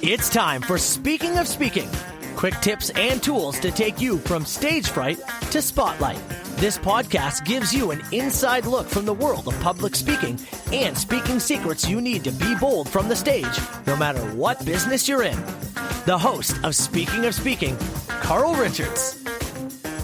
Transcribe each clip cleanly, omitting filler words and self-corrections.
It's time for Speaking of Speaking. Quick tips and tools to take you from stage fright to spotlight. This podcast gives you an inside look from the world of public speaking and speaking secrets you need to be bold from the stage, no matter what business you're in. The host of Speaking, Carl Richards.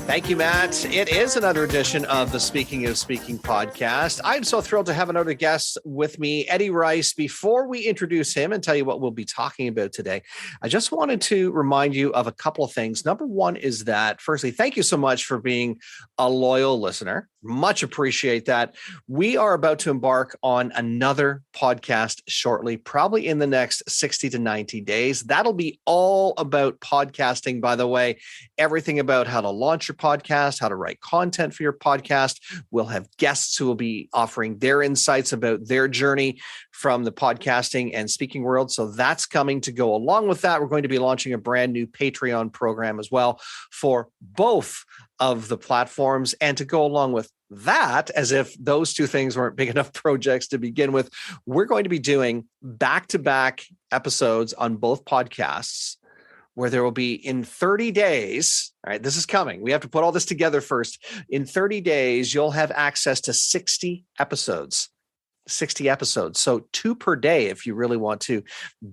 Thank you, Matt. It is another edition of the Speaking of Speaking podcast. I'm so thrilled to have another guest with me, Eddie Rice. Before we introduce him and tell you what we'll be talking about today, I just wanted to remind you of a couple of things. Number one is that, firstly, thank you so much for being a loyal listener. Much appreciate that. We are about to embark on another podcast shortly, probably in the next 60 to 90 days. That'll be all about podcasting, by the way, everything about how to launch your podcast, how to write content for your podcast. We'll have guests who will be offering their insights about their journey from the podcasting and speaking world. So that's coming to go along with that. We're going to be launching a brand new Patreon program as well for both of the platforms. And to go along with that, as if those two things weren't big enough projects to begin with, we're going to be doing back-to-back episodes on both podcasts where there will be in 30 days, all right, this is coming. We have to put all this together first. In 30 days, you'll have access to 60 episodes. 60 episodes. So 2 per day if you really want to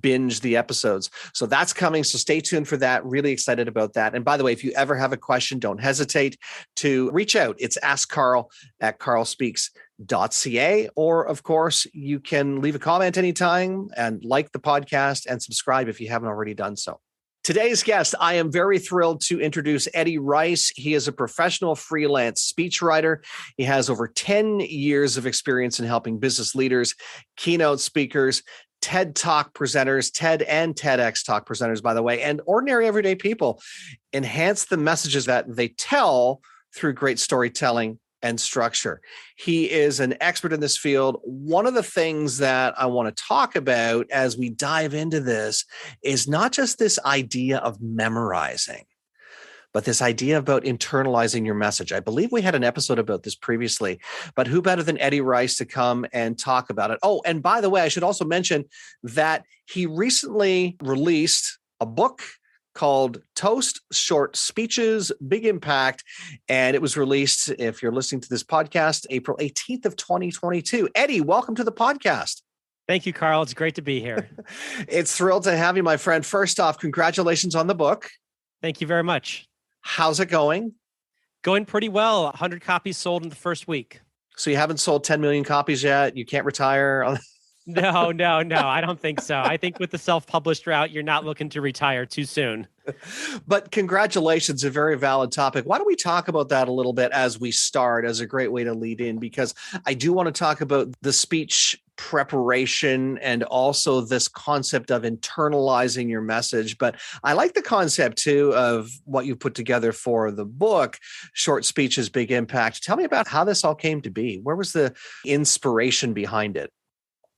binge the episodes. So that's coming. So stay tuned for that. Really excited about that. And by the way, if you ever have a question, don't hesitate to reach out. It's askcarl@carlspeaks.ca. Or of course, you can leave a comment anytime and like the podcast and subscribe if you haven't already done so. Today's guest, I am very thrilled to introduce Eddie Rice. He is a professional freelance speechwriter. He has over 10 years of experience in helping business leaders, keynote speakers, TED Talk presenters, TED and TEDx Talk presenters, by the way, and ordinary everyday people enhance the messages that they tell through great storytelling and structure. He is an expert in this field. One of the things that I want to talk about as we dive into this is not just this idea of memorizing, but this idea about internalizing your message. I believe we had an episode about this previously, but who better than Eddie Rice to come and talk about it? Oh, and by the way, I should also mention that he recently released a book called Toast, Short Speeches, Big Impact. And it was released, if you're listening to this podcast, April 18th of 2022. Eddie, welcome to the podcast. Thank you, Carl. It's great to be here. It's thrilled to have you, my friend. First off, congratulations on the book. Thank you very much. How's it going? Going pretty well. 100 copies sold in the first week. So you haven't sold 10 million copies yet? You can't retire? No, I don't think so. I think with the self-published route, you're not looking to retire too soon. But congratulations, a very valid topic. Why don't we talk about that a little bit as we start, as a great way to lead in, because I do want to talk about the speech preparation and also this concept of internalizing your message. But I like the concept too of what you put together for the book, Short Speeches, Big Impact. Tell me about how this all came to be. Where was the inspiration behind it?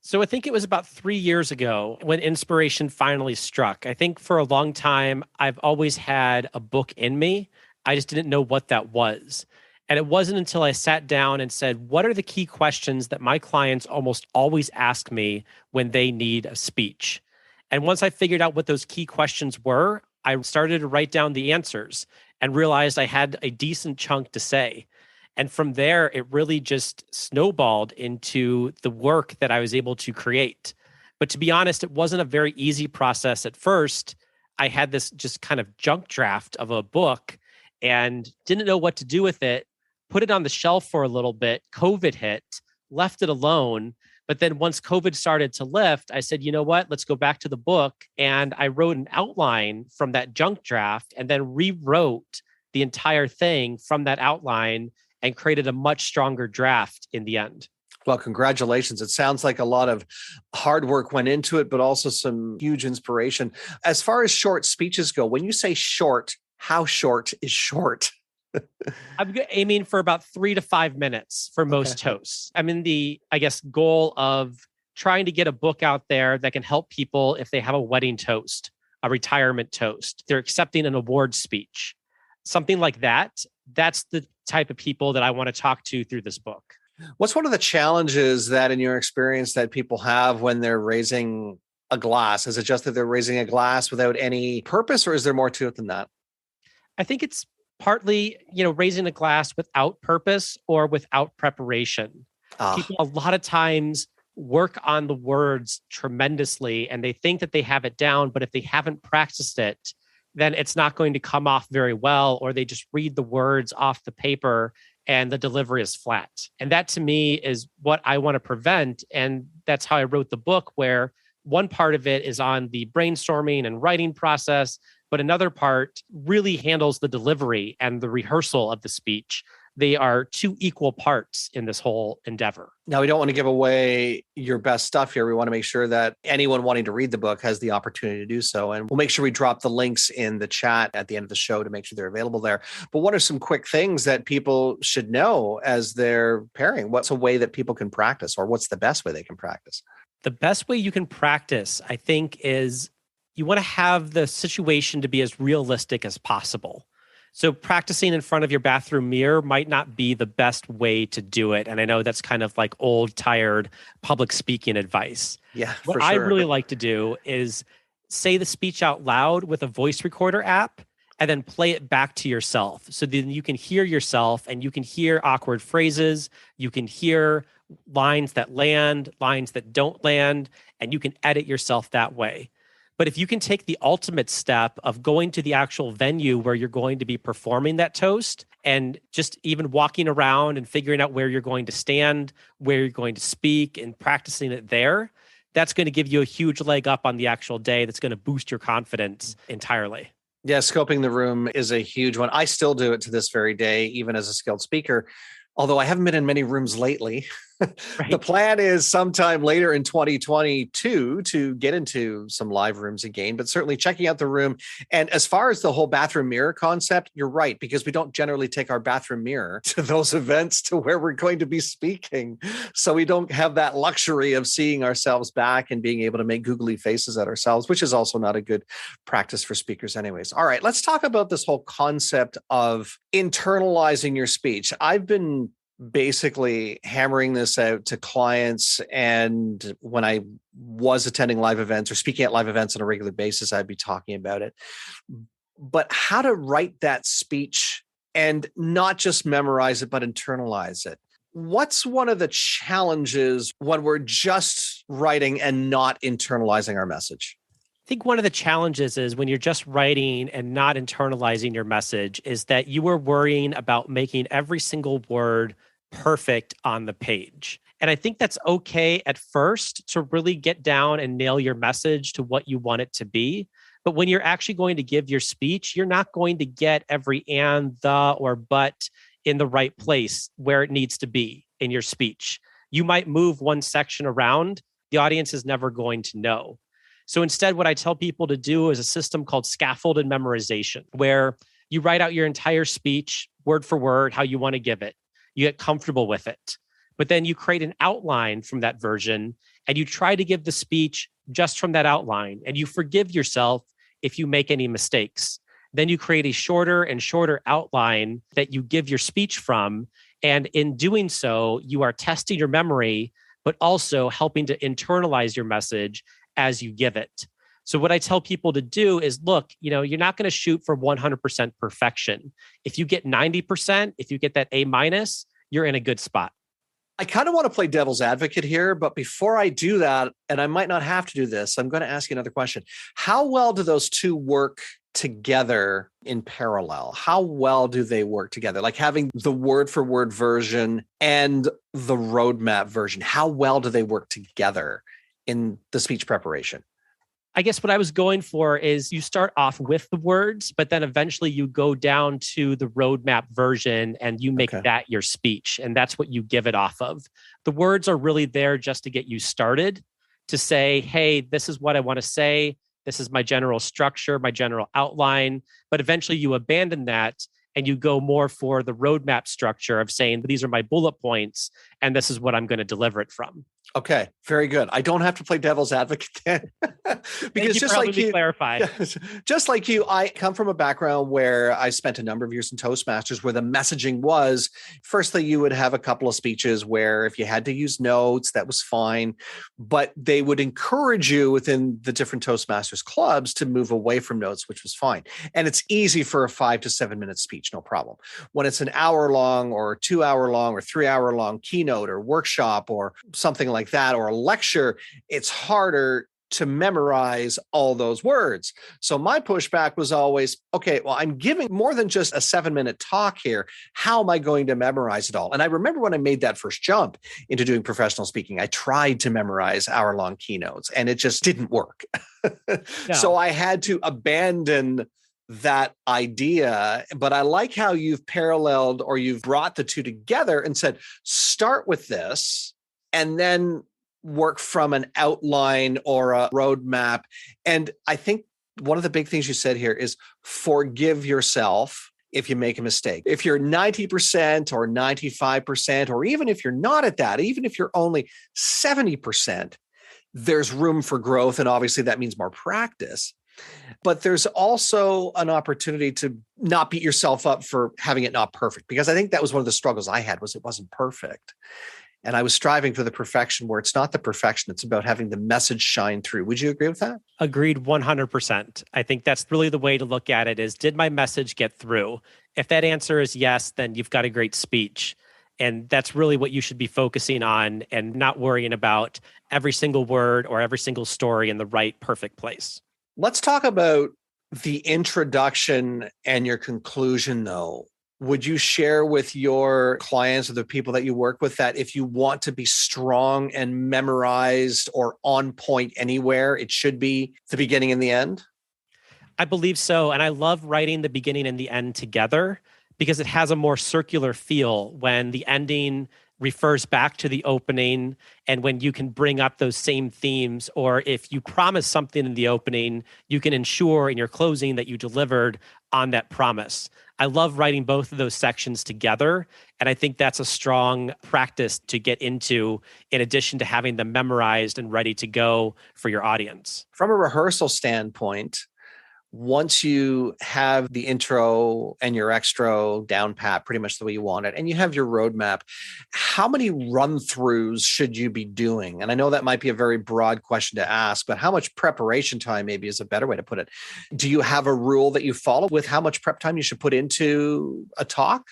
So I think it was about 3 years ago when inspiration finally struck. I think for a long time, I've always had a book in me. I just didn't know what that was. And it wasn't until I sat down and said, what are the key questions that my clients almost always ask me when they need a speech? And once I figured out what those key questions were, I started to write down the answers and realized I had a decent chunk to say. And from there, it really just snowballed into the work that I was able to create. But to be honest, it wasn't a very easy process at first. I had this just kind of junk draft of a book and didn't know what to do with it, put it on the shelf for a little bit. COVID hit, left it alone. But then once COVID started to lift, I said, you know what, let's go back to the book. And I wrote an outline from that junk draft and then rewrote the entire thing from that outline and created a much stronger draft in the end. Well, congratulations. It sounds like a lot of hard work went into it, but also some huge inspiration. As far as short speeches go, when you say short, how short is short? I'm aiming for about 3 to 5 minutes for most hosts. I'm in the, goal of trying to get a book out there that can help people if they have a wedding toast, a retirement toast, they're accepting an award speech, something like that. That's the type of people that I want to talk to through this book. What's one of the challenges that in your experience that people have when they're raising a glass? Is it just that they're raising a glass without any purpose, or is there more to it than that? I think it's partly, raising a glass without purpose or without preparation. Ah, People a lot of times work on the words tremendously and they think that they have it down, but if they haven't practiced it, then it's not going to come off very well, or they just read the words off the paper and the delivery is flat. And that to me is what I want to prevent. And that's how I wrote the book, where one part of it is on the brainstorming and writing process, but another part really handles the delivery and the rehearsal of the speech. They are two equal parts in this whole endeavor. now, we don't want to give away your best stuff here. We want to make sure that anyone wanting to read the book has the opportunity to do so. And we'll make sure we drop the links in the chat at the end of the show to make sure they're available there. But what are some quick things that people should know as they're preparing? What's a way that people can practice, or what's the best way they can practice? The best way you can practice, I think, is you want to have the situation to be as realistic as possible. So practicing in front of your bathroom mirror might not be the best way to do it. And I know that's kind of like old, tired public speaking advice. Yeah, What for I sure. really like to do is say the speech out loud with a voice recorder app and then play it back to yourself. So then you can hear yourself and you can hear awkward phrases. You can hear lines that land, lines that don't land, and you can edit yourself that way. But if you can take the ultimate step of going to the actual venue where you're going to be performing that toast and just even walking around and figuring out where you're going to stand, where you're going to speak and practicing it there, that's going to give you a huge leg up on the actual day. That's going to boost your confidence entirely. Yeah, scoping the room is a huge one. I still do it to this very day, even as a skilled speaker, although I haven't been in many rooms lately. Right. The plan is sometime later in 2022 to get into some live rooms again, but certainly checking out the room. And as far as the whole bathroom mirror concept, you're right, because we don't generally take our bathroom mirror to those events to where we're going to be speaking. So we don't have that luxury of seeing ourselves back and being able to make googly faces at ourselves, which is also not a good practice for speakers anyways. All right, let's talk about this whole concept of internalizing your speech. I've been basically hammering this out to clients. And when I was attending live events or speaking at live events on a regular basis, I'd be talking about it. But how to write that speech and not just memorize it, but internalize it. What's one of the challenges when we're just writing and not internalizing our message? I think one of the challenges is when you're just writing and not internalizing your message is that you are worrying about making every single word perfect on the page. And I think that's okay at first to really get down and nail your message to what you want it to be. But when you're actually going to give your speech, you're not going to get every and, the, or but in the right place where it needs to be in your speech. You might move one section around. The audience is never going to know. So instead, what I tell people to do is a system called scaffolded memorization, where you write out your entire speech word for word, how you want to give it. You get comfortable with it. But then you create an outline from that version and you try to give the speech just from that outline. And you forgive yourself if you make any mistakes. Then you create a shorter and shorter outline that you give your speech from. And in doing so, you are testing your memory, but also helping to internalize your message as you give it. So what I tell people to do is, look, you're not going to shoot for 100% perfection. If you get 90%, if you get that A-, you're in a good spot. I kind of want to play devil's advocate here, but before I do that, and I might not have to do this, I'm going to ask you another question. How well do those two work together in parallel? How well do they work together? Like having the word for word version and the roadmap version, how well do they work together in the speech preparation? I guess what I was going for is you start off with the words, but then eventually you go down to the roadmap version and you make that your speech. And that's what you give it off of. The words are really there just to get you started, to say, hey, this is what I want to say. This is my general structure, my general outline. But eventually you abandon that and you go more for the roadmap structure of saying, these are my bullet points, and this is what I'm going to deliver it from. Okay, very good. I don't have to play devil's advocate then. Because just like you, clarified. just like you, I come from a background where I spent a number of years in Toastmasters where the messaging was, firstly, you would have a couple of speeches where if you had to use notes, that was fine. But they would encourage you within the different Toastmasters clubs to move away from notes, which was fine. And it's easy for a 5 to 7 minute speech, no problem. When it's an hour long or 2 hour long or 3 hour long keynote or workshop or something like that, or a lecture, it's harder to memorize all those words. So my pushback was always, okay, well, I'm giving more than just a 7-minute talk here. How am I going to memorize it all? And I remember when I made that first jump into doing professional speaking, I tried to memorize hour-long keynotes and it just didn't work. No. So I had to abandon that idea. But I like how you've paralleled or you've brought the two together and said, start with this and then work from an outline or a roadmap. And I think one of the big things you said here is forgive yourself if you make a mistake. If you're 90% or 95%, or even if you're not at that, even if you're only 70%, there's room for growth. And obviously that means more practice. But there's also an opportunity to not beat yourself up for having it not perfect, because I think that was one of the struggles I had, was it wasn't perfect. And I was striving for the perfection where it's not the perfection. It's about having the message shine through. Would you agree with that? Agreed 100%. I think that's really the way to look at it is, did my message get through? If that answer is yes, then you've got a great speech. And that's really what you should be focusing on and not worrying about every single word or every single story in the right, perfect place. Let's talk about the introduction and your conclusion, though. Would you share with your clients or the people that you work with that if you want to be strong and memorized or on point anywhere, it should be the beginning and the end? I believe so. And I love writing the beginning and the end together because it has a more circular feel when the ending refers back to the opening and when you can bring up those same themes, or if you promise something in the opening, you can ensure in your closing that you delivered on that promise. I love writing both of those sections together. And I think that's a strong practice to get into, in addition to having them memorized and ready to go for your audience. From a rehearsal standpoint, once you have the intro and your extra down pat pretty much the way you want it, and you have your roadmap, how many run-throughs should you be doing? And I know that might be a very broad question to ask, but how much preparation time maybe is a better way to put it. Do you have a rule that you follow with how much prep time you should put into a talk?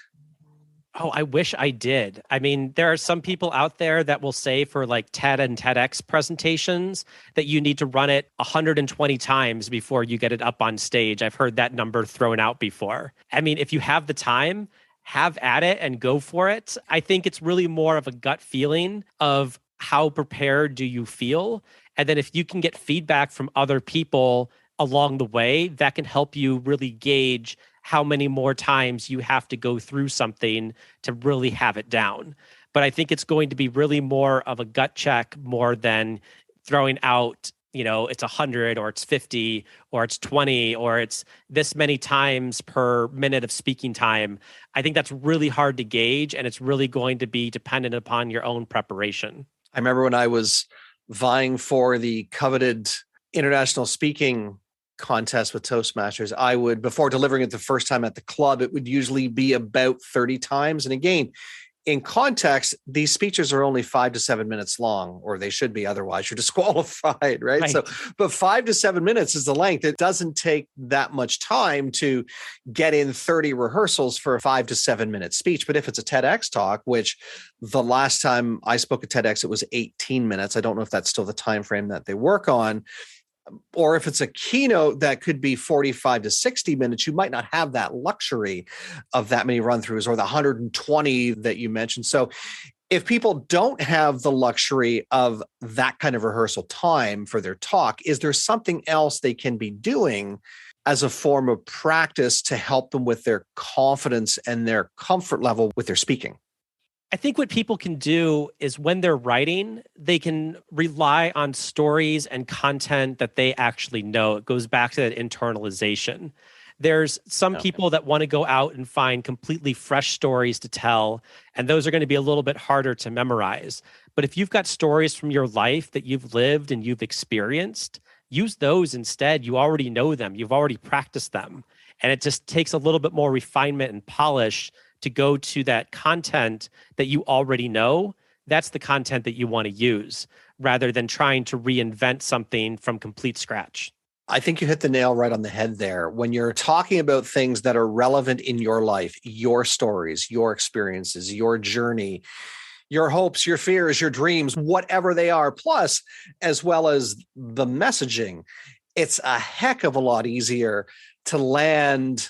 Oh, I wish I did. I mean, there are some people out there that will say for like TED and TEDx presentations that you need to run it 120 times before you get it up on stage. I've heard that number thrown out before. I mean, if you have the time, have at it and go for it. I think it's really more of a gut feeling of how prepared do you feel? And then if you can get feedback from other people along the way, that can help you really gauge how many more times you have to go through something to really have it down. But I think it's going to be really more of a gut check more than throwing out, it's 100 or it's 50 or it's 20 or it's this many times per minute of speaking time. I think that's really hard to gauge, and it's really going to be dependent upon your own preparation. I remember when I was vying for the coveted international speaking contest with Toastmasters, I would, before delivering it the first time at the club, it would usually be about 30 times. And again, in context, these speeches are only 5 to 7 minutes long, or they should be, otherwise you're disqualified, right? So, but 5 to 7 minutes is the length. It doesn't take that much time to get in 30 rehearsals for a 5 to 7 minute speech. But if it's a TEDx talk, which the last time I spoke at TEDx, it was 18 minutes. I don't know if that's still the time frame that they work on. Or if it's a keynote that could be 45 to 60 minutes, you might not have that luxury of that many run-throughs or the 120 that you mentioned. So if people don't have the luxury of that kind of rehearsal time for their talk, is there something else they can be doing as a form of practice to help them with their confidence and their comfort level with their speaking? I think what people can do is when they're writing, they can rely on stories and content that they actually know. It goes back to that internalization. There's some people that want to go out and find completely fresh stories to tell, and those are going to be a little bit harder to memorize. But if you've got stories from your life that you've lived and you've experienced, use those instead. You already know them. You've already practiced them. And it just takes a little bit more refinement and polish to go to that content that you already know. That's the content that you want to use rather than trying to reinvent something from complete scratch. I think you hit the nail right on the head there. When you're talking about things that are relevant in your life, your stories, your experiences, your journey, your hopes, your fears, your dreams, whatever they are, plus as well as the messaging, it's a heck of a lot easier to land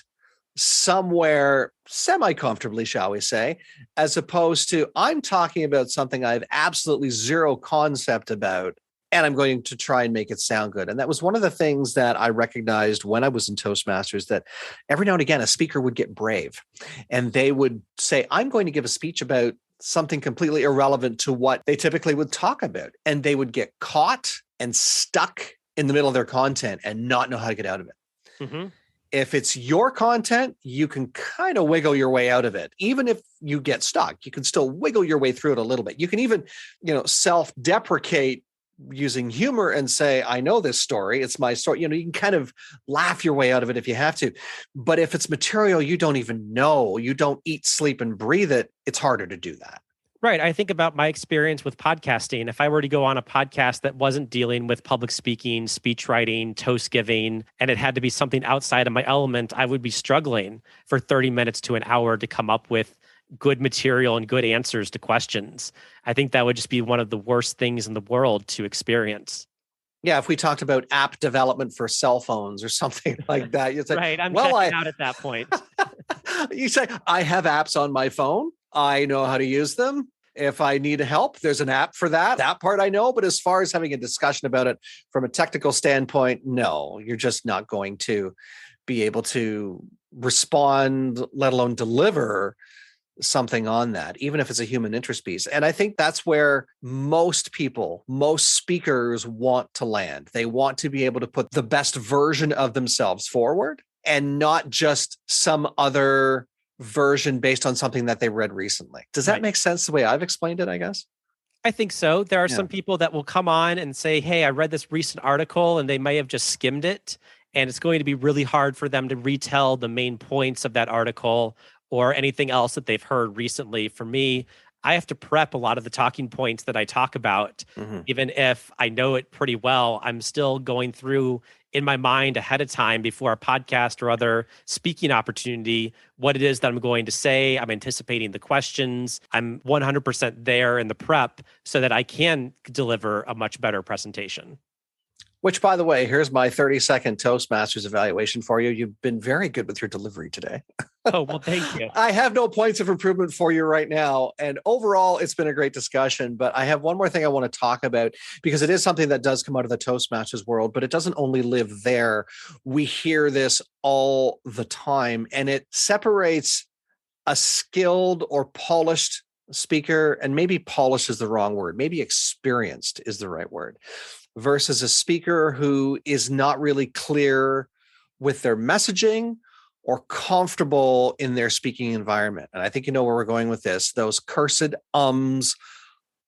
somewhere semi-comfortably, shall we say, as opposed to I'm talking about something I have absolutely zero concept about, and I'm going to try and make it sound good. And that was one of the things that I recognized when I was in Toastmasters, that every now and again, a speaker would get brave and they would say, I'm going to give a speech about something completely irrelevant to what they typically would talk about. And they would get caught and stuck in the middle of their content and not know how to get out of it. Mm-hmm. If it's your content, you can kind of wiggle your way out of it. Even if you get stuck, you can still wiggle your way through it a little bit. You can even, self-deprecate using humor and say, I know this story. It's my story. You can kind of laugh your way out of it if you have to. But if it's material you don't even know, you don't eat, sleep, and breathe it, it's harder to do that. Right. I think about my experience with podcasting. If I were to go on a podcast that wasn't dealing with public speaking, speech writing, toast giving, and it had to be something outside of my element, I would be struggling for 30 minutes to an hour to come up with good material and good answers to questions. I think that would just be one of the worst things in the world to experience. Yeah, if we talked about app development for cell phones or something like that, you'd say, right, I'm checking out at that point. You say, I have apps on my phone. I know how to use them. If I need help, there's an app for that. That part I know. But as far as having a discussion about it from a technical standpoint, no, you're just not going to be able to respond, let alone deliver something on that, even if it's a human interest piece. And I think that's where most speakers want to land. They want to be able to put the best version of themselves forward and not just some other version based on something that they read recently. Does that make sense the way I've explained it, I guess? I think so. There are some people that will come on and say, hey, I read this recent article, and they may have just skimmed it. And it's going to be really hard for them to retell the main points of that article or anything else that they've heard recently. For me, I have to prep a lot of the talking points that I talk about. Mm-hmm. Even if I know it pretty well, I'm still going through in my mind ahead of time before a podcast or other speaking opportunity, what it is that I'm going to say. I'm anticipating the questions. I'm 100% there in the prep so that I can deliver a much better presentation. Which, by the way, here's my 30-second Toastmasters evaluation for you. You've been very good with your delivery today. Oh, well, thank you. I have no points of improvement for you right now. And overall, it's been a great discussion. But I have one more thing I want to talk about, because it is something that does come out of the Toastmasters world, but it doesn't only live there. We hear this all the time, and it separates a skilled or polished speaker, and maybe polished is the wrong word, maybe experienced is the right word, versus a speaker who is not really clear with their messaging or comfortable in their speaking environment. And I think you know where we're going with this. Those cursed ums,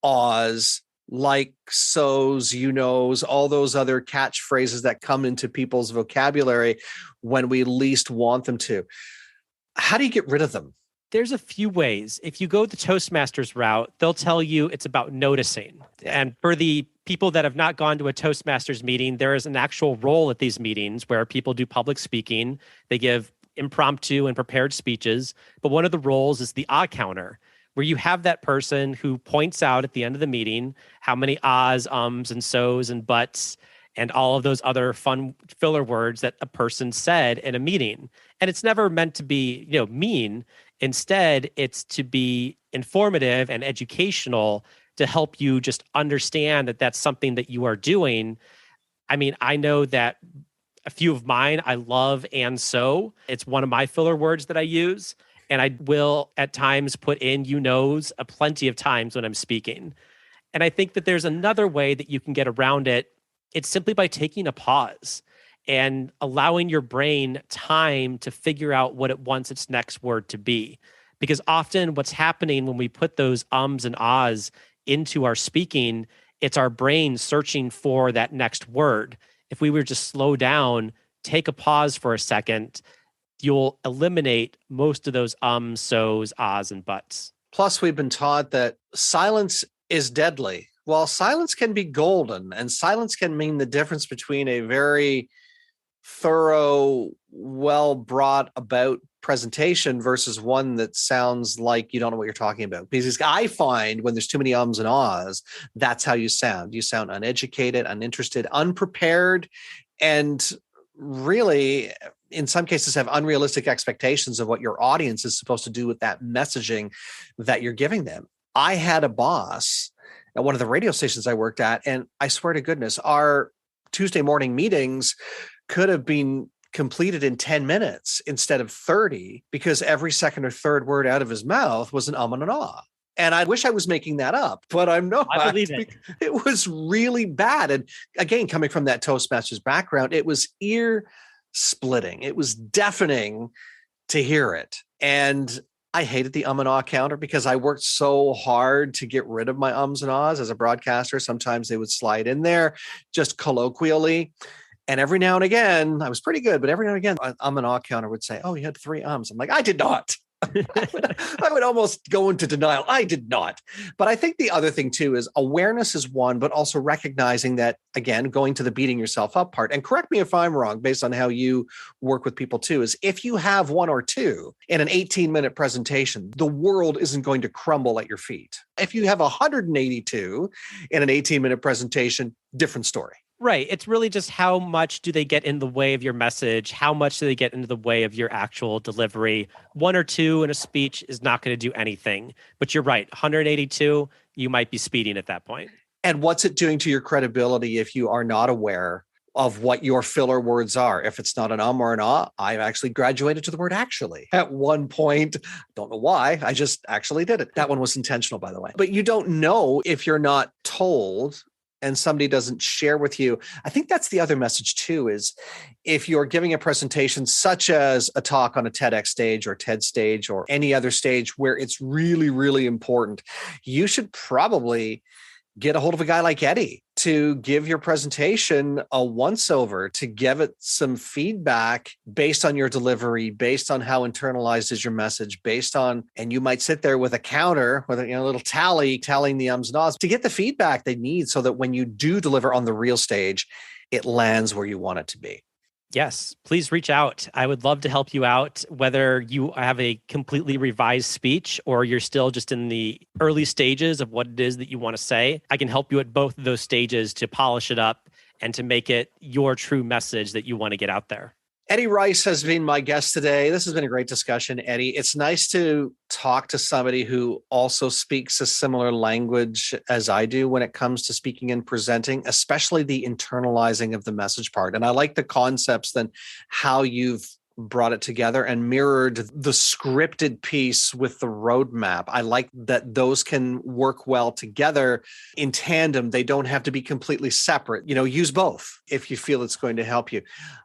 ahs, like, so's, you knows, all those other catchphrases that come into people's vocabulary when we least want them to. How do you get rid of them? There's a few ways. If you go the Toastmasters route, they'll tell you it's about noticing. And for the people that have not gone to a Toastmasters meeting, there is an actual role at these meetings where people do public speaking. They give impromptu and prepared speeches. But one of the roles is the ah counter, where you have that person who points out at the end of the meeting how many ahs, ums, and so's, and buts, and all of those other fun filler words that a person said in a meeting. And it's never meant to be, mean. Instead, it's to be informative and educational to help you just understand that that's something that you are doing. I mean, I know that a few of mine, I love and so. It's one of my filler words that I use. And I will at times put in you knows a plenty of times when I'm speaking. And I think that there's another way that you can get around it. It's simply by taking a pause and allowing your brain time to figure out what it wants its next word to be. Because often what's happening when we put those ums and ahs into our speaking, it's our brain searching for that next word. if we were just slow down, take a pause for a second, you'll eliminate most of those ums, so's, ahs, and buts. Plus, we've been taught that silence is deadly. Well, silence can be golden, and silence can mean the difference between a very thorough, well brought about presentation versus one that sounds like you don't know what you're talking about. Because I find when there's too many ums and ahs, that's how you sound. You sound uneducated, uninterested, unprepared, and really, in some cases, have unrealistic expectations of what your audience is supposed to do with that messaging that you're giving them. I had a boss at one of the radio stations I worked at, and I swear to goodness, our Tuesday morning meetings could have been completed in 10 minutes instead of 30 because every second or third word out of his mouth was an and an ah. And I wish I was making that up, but I'm not. I believe it. It was really bad. And again, coming from that Toastmasters background, it was ear splitting. It was deafening to hear it. And I hated the and ah counter because I worked so hard to get rid of my ums and ahs as a broadcaster. Sometimes they would slide in there just colloquially. And every now and again, I was pretty good, but every now and again, an and ah counter would say, oh, you had 3 ums. I'm like, I did not. I would almost go into denial. I did not. But I think the other thing too is awareness is one, but also recognizing that, again, going to the beating yourself up part, and correct me if I'm wrong based on how you work with people too, is if you have 1 or 2 in an 18-minute presentation, the world isn't going to crumble at your feet. If you have 182 in an 18-minute presentation, different story. Right. It's really just how much do they get in the way of your message? How much do they get into the way of your actual delivery? 1 or 2 in a speech is not going to do anything. But you're right. 182, you might be speeding at that point. And what's it doing to your credibility if you are not aware of what your filler words are? If it's not an or an ah, I've actually graduated to the word actually. At one point, don't know why, I just actually did it. That one was intentional, by the way. But you don't know if you're not told and somebody doesn't share with you. I think that's the other message too, is if you're giving a presentation such as a talk on a TEDx stage or TED stage or any other stage where it's really, really important, you should probably get a hold of a guy like Eddie to give your presentation a once-over, to give it some feedback based on your delivery, based on how internalized is your message, based on, and you might sit there with a counter, with a little tallying the ums and ahs to get the feedback they need so that when you do deliver on the real stage, it lands where you want it to be. Yes, please reach out. I would love to help you out, whether you have a completely revised speech or you're still just in the early stages of what it is that you want to say. I can help you at both of those stages to polish it up and to make it your true message that you want to get out there. Eddie Rice has been my guest today. This has been a great discussion, Eddie. It's nice to talk to somebody who also speaks a similar language as I do when it comes to speaking and presenting, especially the internalizing of the message part. And I like the concepts then how you've brought it together and mirrored the scripted piece with the roadmap. I like that those can work well together in tandem. They don't have to be completely separate. Use both if you feel it's going to help you.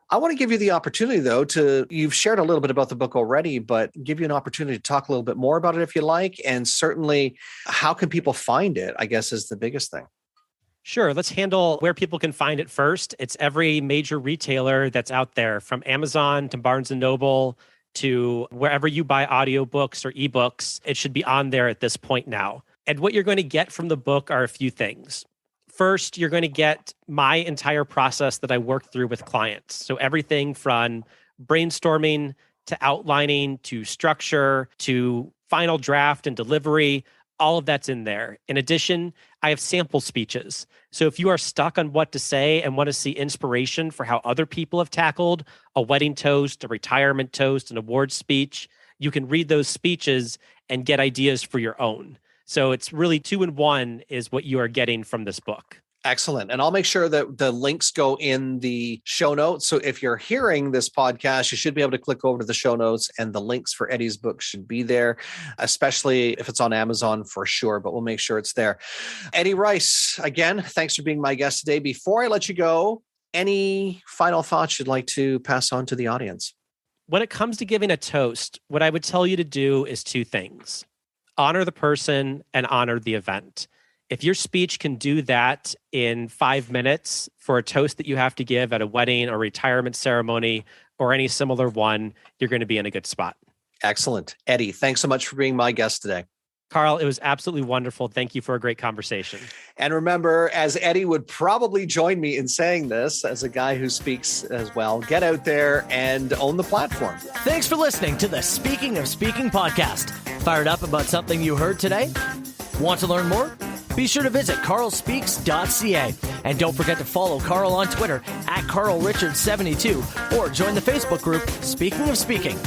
I want to give you the opportunity, though, you've shared a little bit about the book already, but give you an opportunity to talk a little bit more about it if you like. And certainly, how can people find it, I guess, is the biggest thing. Sure. Let's handle where people can find it first. It's every major retailer that's out there, from Amazon to Barnes & Noble to wherever you buy audiobooks or ebooks. It should be on there at this point now. And what you're going to get from the book are a few things. First, you're going to get my entire process that I work through with clients. So everything from brainstorming to outlining to structure to final draft and delivery, all of that's in there. In addition, I have sample speeches. So if you are stuck on what to say and want to see inspiration for how other people have tackled a wedding toast, a retirement toast, an award speech, you can read those speeches and get ideas for your own. So it's really 2-in-1 is what you are getting from this book. Excellent. And I'll make sure that the links go in the show notes. So if you're hearing this podcast, you should be able to click over to the show notes and the links for Eddie's book should be there, especially if it's on Amazon for sure, but we'll make sure it's there. Eddie Rice, again, thanks for being my guest today. Before I let you go, any final thoughts you'd like to pass on to the audience? When it comes to giving a toast, what I would tell you to do is 2 things. Honor the person and honor the event. If your speech can do that in 5 minutes for a toast that you have to give at a wedding or retirement ceremony or any similar one, you're going to be in a good spot. Excellent. Eddie, thanks so much for being my guest today. Carl, it was absolutely wonderful. Thank you for a great conversation. And remember, as Eddie would probably join me in saying this, as a guy who speaks as well, get out there and own the platform. Thanks for listening to the Speaking of Speaking podcast. Fired up about something you heard today? Want to learn more? Be sure to visit carlspeaks.ca. And don't forget to follow Carl on Twitter @CarlRichard72 or join the Facebook group Speaking of Speaking.